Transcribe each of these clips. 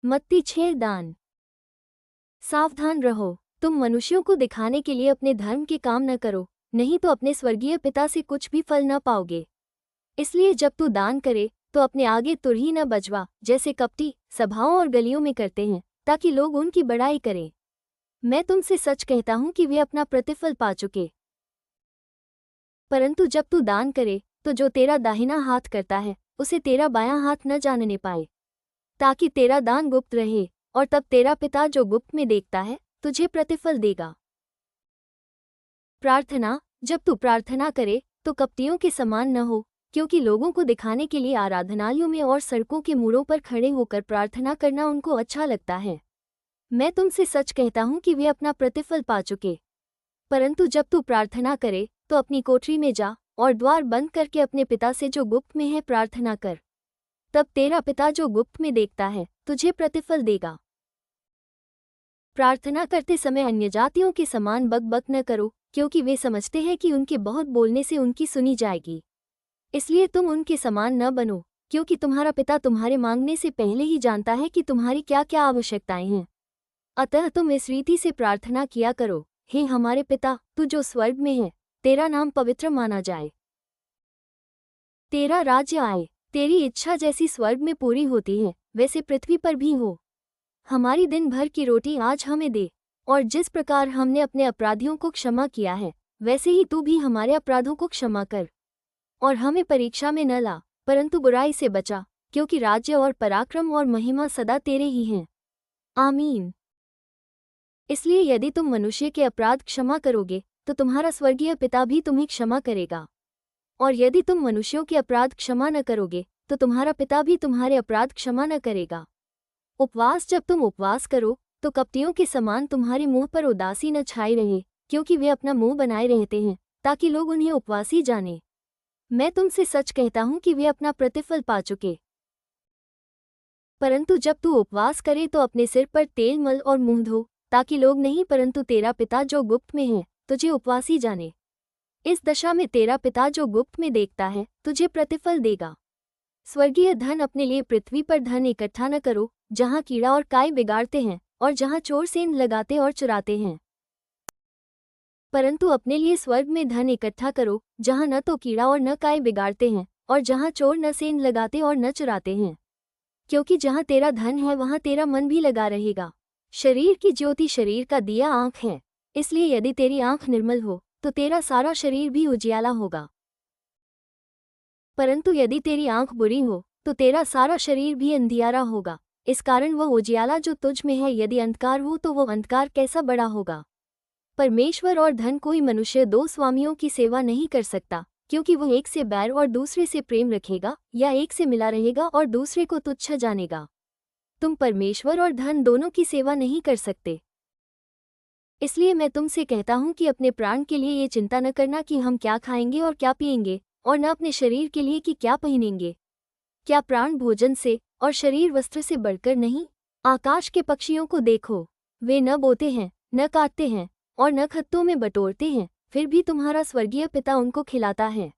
मत्ती 6 दान। सावधान रहो, तुम मनुष्यों को दिखाने के लिए अपने धर्म के काम न करो, नहीं तो अपने स्वर्गीय पिता से कुछ भी फल न पाओगे। इसलिए जब तू दान करे तो अपने आगे तुरही न बजवा, जैसे कपटी सभाओं और गलियों में करते हैं, ताकि लोग उनकी बड़ाई करें। मैं तुमसे सच कहता हूँ कि वे अपना प्रतिफल पा चुके। परंतु जब तू दान करे तो जो तेरा दाहिना हाथ करता है उसे तेरा बायां हाथ न जानने पाए, ताकि तेरा दान गुप्त रहे, और तब तेरा पिता जो गुप्त में देखता है तुझे प्रतिफल देगा। प्रार्थना। जब तू प्रार्थना करे तो कपटियों के समान न हो, क्योंकि लोगों को दिखाने के लिए आराधनालयों में और सड़कों के मोड़ों पर खड़े होकर प्रार्थना करना उनको अच्छा लगता है। मैं तुमसे सच कहता हूँ कि वे अपना प्रतिफल पा चुके। परंतु जब तू प्रार्थना करे तो अपनी कोठरी में जा और द्वार बंद करके अपने पिता से जो गुप्त में है प्रार्थना कर। तब तेरा पिता जो गुप्त में देखता है तुझे प्रतिफल देगा। प्रार्थना करते समय अन्यजातियों के समान बक न करो, क्योंकि वे समझते हैं कि उनके बहुत बोलने से उनकी सुनी जाएगी। इसलिए तुम उनके समान न बनो, क्योंकि तुम्हारा पिता तुम्हारे मांगने से पहले ही जानता है कि तुम्हारी क्या क्या आवश्यकताएं हैं। अतः तुम इस रीति से प्रार्थना किया करो, हे हमारे पिता, तू जो स्वर्ग में है, तेरा नाम पवित्र माना जाए। तेरा राज्य आए, तेरी इच्छा जैसी स्वर्ग में पूरी होती है वैसे पृथ्वी पर भी हो। हमारी दिन भर की रोटी आज हमें दे, और जिस प्रकार हमने अपने अपराधियों को क्षमा किया है वैसे ही तू भी हमारे अपराधों को क्षमा कर। और हमें परीक्षा में न ला, परंतु बुराई से बचा, क्योंकि राज्य और पराक्रम और महिमा सदा तेरे ही हैं। आमीन। इसलिए यदि तुम मनुष्य के अपराध क्षमा करोगे तो तुम्हारा स्वर्गीय पिता भी तुम्हें क्षमा करेगा। और यदि तुम मनुष्यों के अपराध क्षमा न करोगे तो तुम्हारा पिता भी तुम्हारे अपराध क्षमा न करेगा। उपवास। जब तुम उपवास करो तो कपटियों के समान तुम्हारे मुंह पर उदासी न छाई रहे, क्योंकि वे अपना मुंह बनाए रहते हैं ताकि लोग उन्हें उपवासी जाने। मैं तुमसे सच कहता हूँ कि वे अपना प्रतिफल पा चुके। परंतु जब तू उपवास करे तो अपने सिर पर तेल मल और मुंह धो, ताकि लोग नहीं परंतु तेरा पिता जो गुप्त में है तुझे उपवासी जाने। इस दशा में तेरा पिता जो गुप्त में देखता है तुझे प्रतिफल देगा। स्वर्गीय धन अपने लिए पृथ्वी पर धन इकट्ठा न करो, जहाँ कीड़ा और काई बिगाड़ते हैं और जहाँ चोर सेंध लगाते और चुराते हैं। परंतु अपने लिए स्वर्ग में धन इकट्ठा करो, जहाँ न तो कीड़ा और न काई बिगाड़ते हैं और जहाँ चोर न सेंध लगाते और न चुराते हैं। क्योंकि जहाँ तेरा धन है वहाँ तेरा मन भी लगा रहेगा। शरीर की ज्योति शरीर का दिया आँख है, इसलिए यदि तेरी आँख निर्मल हो तो तेरा सारा शरीर भी उजियाला होगा। परंतु यदि तेरी आँख बुरी हो तो तेरा सारा शरीर भी अंधियारा होगा। इस कारण वह उजियाला जो तुझ में है यदि अंधकार हो तो वह अंधकार कैसा बड़ा होगा। परमेश्वर और धन। कोई मनुष्य दो स्वामियों की सेवा नहीं कर सकता, क्योंकि वह एक से बैर और दूसरे से प्रेम रखेगा, या एक से मिला रहेगा और दूसरे को तुच्छ जानेगा। तुम परमेश्वर और धन दोनों की सेवा नहीं कर सकते। इसलिए मैं तुमसे कहता हूँ कि अपने प्राण के लिए ये चिंता न करना कि हम क्या खाएंगे और क्या पिएंगे, और न अपने शरीर के लिए कि क्या पहनेंगे। क्या प्राण भोजन से और शरीर वस्त्र से बढ़कर नहीं? आकाश के पक्षियों को देखो, वे न बोते हैं, न काटते हैं और न खत्तों में बटोरते हैं, फिर भी तुम्हारा स्वर्गीय पिता उनको खिलाता है।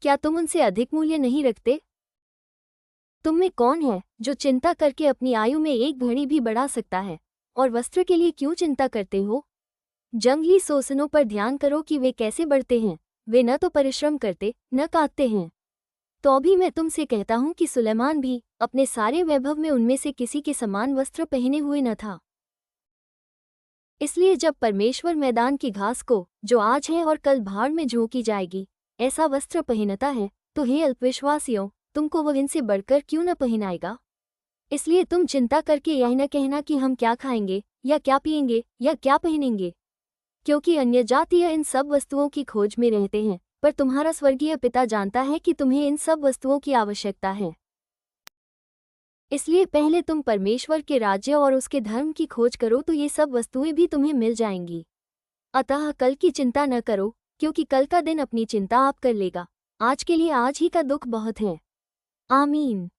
क्या तुम उनसे अधिक मूल्य नहीं रखते? तुम में कौन है जो चिंता करके अपनी आयु में एक घड़ी भी बढ़ा सकता है? और वस्त्र के लिए क्यों चिंता करते हो? जंगली सोसनों पर ध्यान करो कि वे कैसे बढ़ते हैं, वे न तो परिश्रम करते न काटते हैं। तो भी मैं तुमसे कहता हूँ कि सुलेमान भी अपने सारे वैभव में उनमें से किसी के समान वस्त्र पहने हुए न था। इसलिए जब परमेश्वर मैदान की घास को, जो आज है और कल भाड़ में झोंकी जाएगी, ऐसा वस्त्र पहनता है, तो हे अल्पविश्वासियों, तुमको वह इनसे बढ़कर क्यों न पहनाएगा? इसलिए तुम चिंता करके यह न कहना कि हम क्या खाएंगे या क्या पिएंगे या क्या पहनेंगे, क्योंकि अन्यजातीय इन सब वस्तुओं की खोज में रहते हैं, पर तुम्हारा स्वर्गीय पिता जानता है कि तुम्हें इन सब वस्तुओं की आवश्यकता है। इसलिए पहले तुम परमेश्वर के राज्य और उसके धर्म की खोज करो तो ये सब वस्तुएं भी तुम्हें मिल जाएंगी। अतः कल की चिंता न करो, क्योंकि कल का दिन अपनी चिंता आप कर लेगा। आज के लिए आज ही का दुख बहुत है। आमीन।